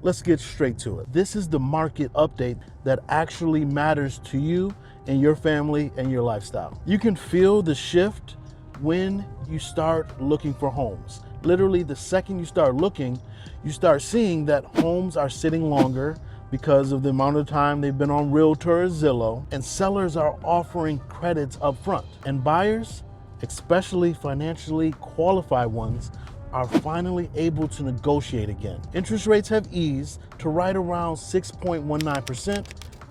Let's get straight to it. This is the market update that actually matters to you and your family and your lifestyle. You can feel the shift when you start looking for homes. Literally, the second you start looking, you start seeing that homes are sitting longer because of the amount of time they've been on Realtor or Zillow, and sellers are offering credits up front. And buyers, especially financially qualified ones, are finally able to negotiate again. Interest rates have eased to right around 6.19%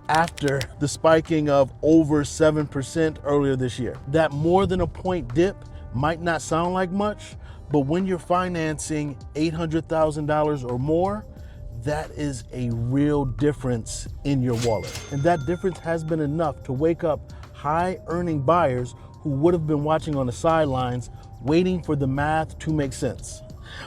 after the spiking of over 7% earlier this year. That more than a point dip might not sound like much, but when you're financing $800,000 or more, that is a real difference in your wallet. And that difference has been enough to wake up high earning buyers who would have been watching on the sidelines waiting for the math to make sense.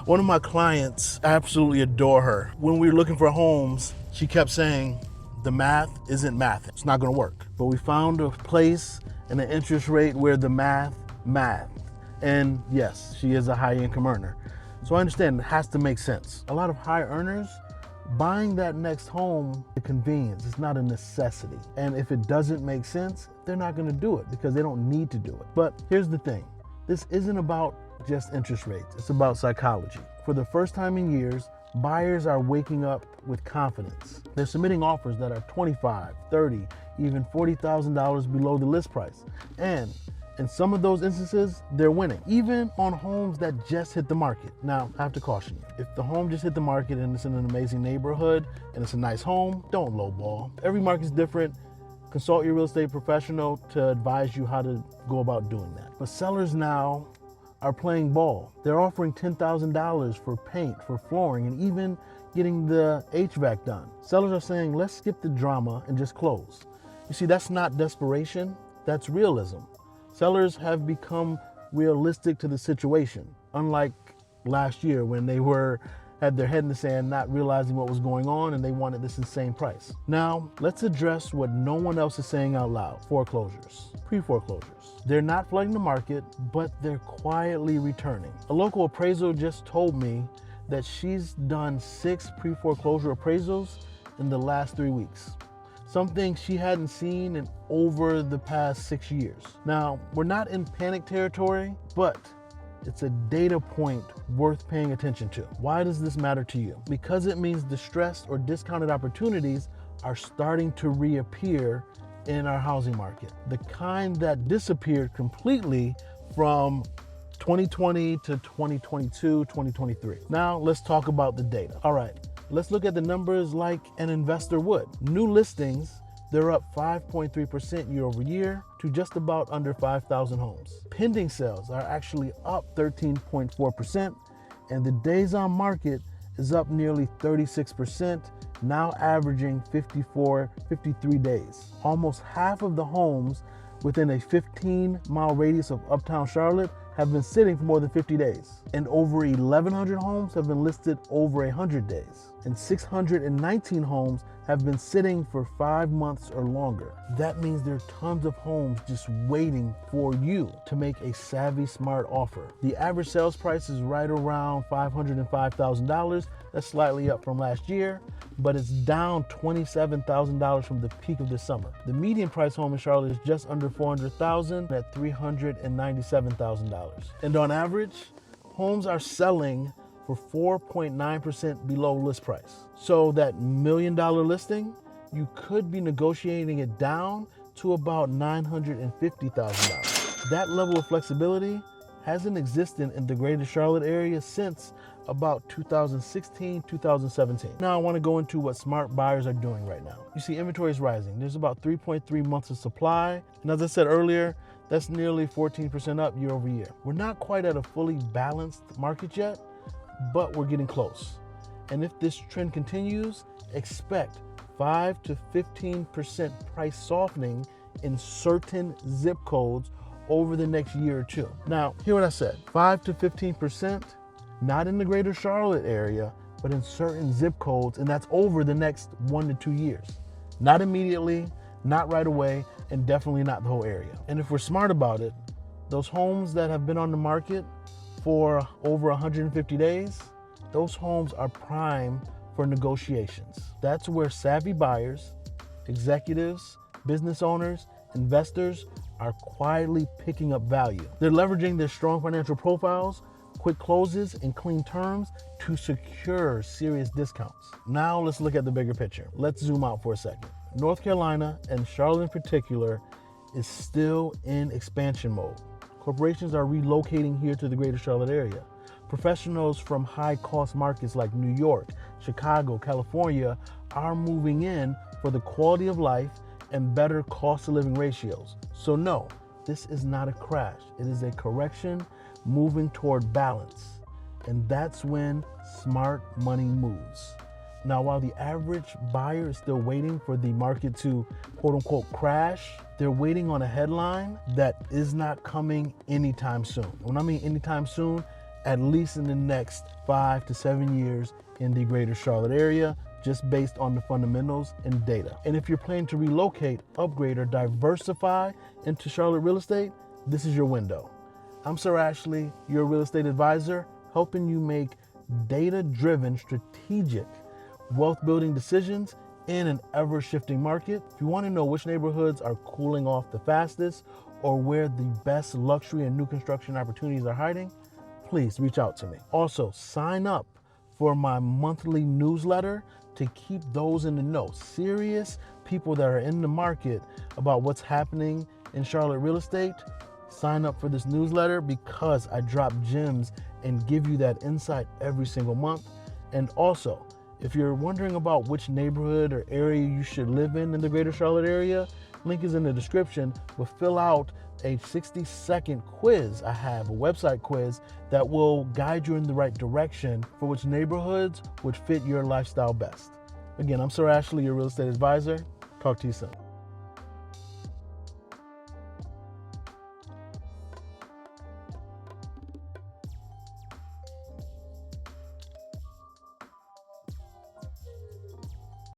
One of my clients, I absolutely adore her. When we were looking for homes, she kept saying, the math isn't math. It's not gonna work. But we found a place and an interest rate where the math. And yes, she is a high income earner. So I understand it has to make sense. A lot of high earners, buying that next home is a convenience. It's not a necessity. And if it doesn't make sense, they're not gonna do it because they don't need to do it. But here's the thing. This isn't about just interest rates. It's about psychology. For the first time in years, buyers are waking up with confidence. They're submitting offers that are $25,000, $30,000, even $40,000 below the list price. And in some of those instances, they're winning, even on homes that just hit the market. Now, I have to caution you. If the home just hit the market and it's in an amazing neighborhood and it's a nice home, don't lowball. Every market's different. Consult your real estate professional to advise you how to go about doing that. But sellers now are playing ball. They're offering $10,000 for paint, for flooring, and even getting the HVAC done. Sellers are saying, let's skip the drama and just close. You see, that's not desperation, that's realism. Sellers have become realistic to the situation, unlike last year when they had their head in the sand, not realizing what was going on, and they wanted this insane price. Now, let's address what no one else is saying out loud: foreclosures, pre-foreclosures. They're not flooding the market, but they're quietly returning. A local appraisal just told me that she's done 6 pre-foreclosure appraisals in the last 3 weeks. Something she hadn't seen in over the past 6 years. Now, we're not in panic territory, but it's a data point worth paying attention to. Why does this matter to you? Because it means distressed or discounted opportunities are starting to reappear in our housing market. The kind that disappeared completely from 2020 to 2022, 2023. Now let's talk about the data. All right, let's look at the numbers like an investor would. New listings, they're up 5.3% year over year to just about under 5,000 homes. Pending sales are actually up 13.4%, and the days on market is up nearly 36%, now averaging 53 days. Almost half of the homes within a 15-mile radius of Uptown Charlotte have been sitting for more than 50 days. And over 1,100 homes have been listed over 100 days. And 619 homes have been sitting for 5 months or longer. That means there are tons of homes just waiting for you to make a savvy, smart offer. The average sales price is right around $505,000. That's slightly up from last year, but it's down $27,000 from the peak of this summer. The median price home in Charlotte is just under $400,000 at $397,000. And on average, homes are selling for 4.9% below list price. So that $1 million listing, you could be negotiating it down to about $950,000. That level of flexibility hasn't existed in the greater Charlotte area since about 2016, 2017. Now I want to go into what smart buyers are doing right now. You see, inventory is rising. There's about 3.3 months of supply. And as I said earlier, that's nearly 14% up year over year. We're not quite at a fully balanced market yet, but we're getting close. And if this trend continues, expect 5 to 15% price softening in certain zip codes over the next year or two. Now, hear what I said, 5 to 15%, not in the greater Charlotte area, but in certain zip codes, and that's over the next 1 to 2 years. Not immediately, not right away, and definitely not the whole area. And if we're smart about it, those homes that have been on the market for over 150 days, those homes are prime for negotiations. That's where savvy buyers, executives, business owners, investors are quietly picking up value. They're leveraging their strong financial profiles, quick closes, and clean terms to secure serious discounts. Now let's look at the bigger picture. Let's zoom out for a second. North Carolina, and Charlotte in particular, is still in expansion mode. Corporations are relocating here to the greater Charlotte area. Professionals from high-cost markets like New York, Chicago, California are moving in for the quality of life and better cost-to-living ratios. So no, this is not a crash. It is a correction moving toward balance. And that's when smart money moves. Now, while the average buyer is still waiting for the market to quote-unquote crash, they're waiting on a headline that is not coming anytime soon. When I mean anytime soon, at least in the next 5 to 7 years in the greater Charlotte area, just based on the fundamentals and data. And if you're planning to relocate, upgrade, or diversify into Charlotte real estate, this is your window. I'm Sir Ashley, your real estate advisor, helping you make data-driven, strategic wealth-building decisions in an ever-shifting market. If you want to know which neighborhoods are cooling off the fastest or where the best luxury and new construction opportunities are hiding, please reach out to me. Also, sign up for my monthly newsletter to keep those in the know. Serious people that are in the market about what's happening in Charlotte real estate, sign up for this newsletter because I drop gems and give you that insight every single month. And also, if you're wondering about which neighborhood or area you should live in the greater Charlotte area, link is in the description, but fill out a 60-second quiz. I have a website quiz that will guide you in the right direction for which neighborhoods would fit your lifestyle best. Again, I'm Sir Ashley, your real estate advisor. Talk to you soon.